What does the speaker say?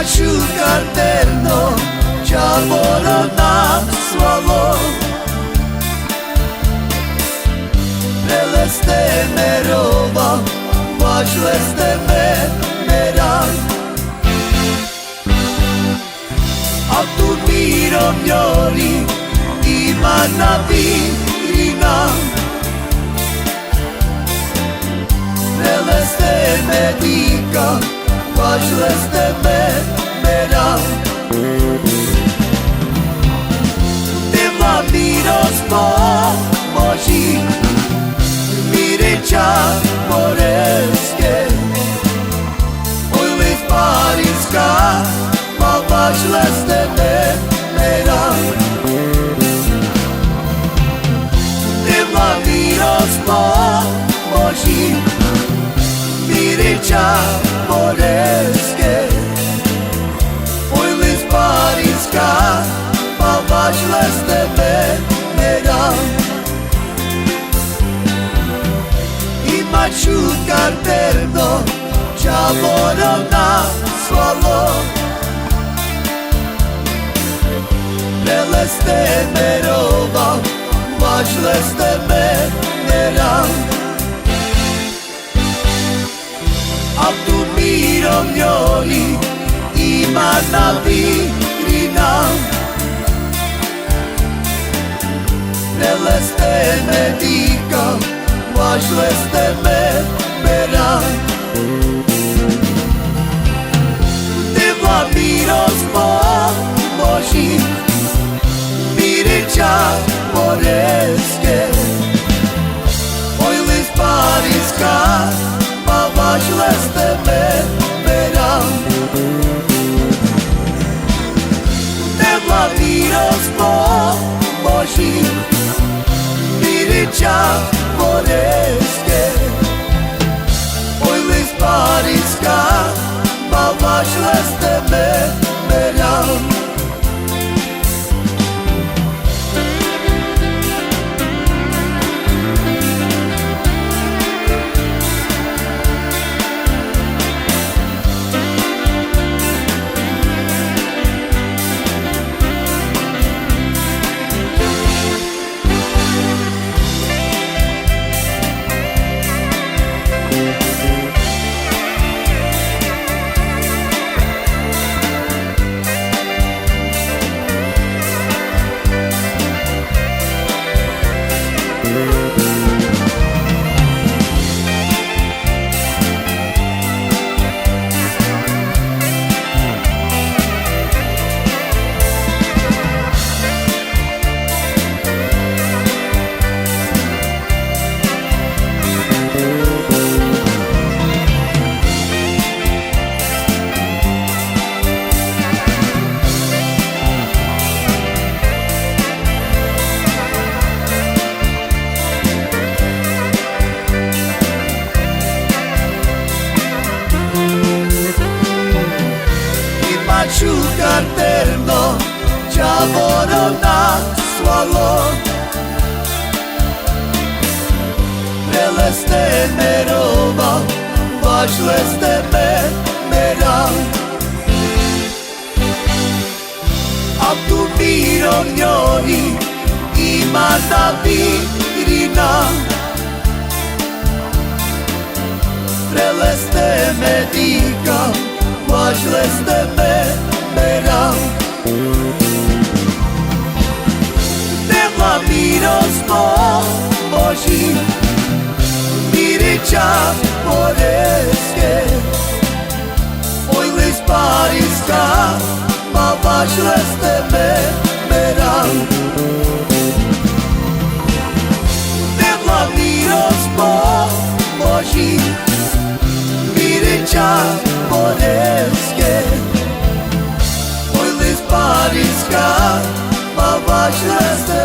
mačukar terno, čavoro nam svalo. Preleste merova, važleste meran. A tu mirom njori, ima na virina. Preleste medika, važleste meran. Devla miros pomoži, mireća moreske. Ujlis parinska, ma važleste meran. Devla miros pomoži, mireća moreske. Ujlis parinska, ma važleste meran. Mačukar terno, čavoro nam svalo. Preleste merova, važleste meran. A tu mirom njori, ima na virina. Preleste medika, važleste meran. Devla miros pomoži, mireća moreske. Ujlis parinska, ma važleste meran. Devla miros pomoži, mireća moreske. Ujlis parinska, ma važleste meran. Mačukar terno, čavoro nam svalo. Preleste merova, važleste meran. A tu mirom njori, ima na virina. Preleste medika, važleste meran. Devla miros pomoži, mireća moreske. Ujlis parinska, ma važleste meran. Devla miros pomoži, mireća moreske. Ujlis parinska, ma važleste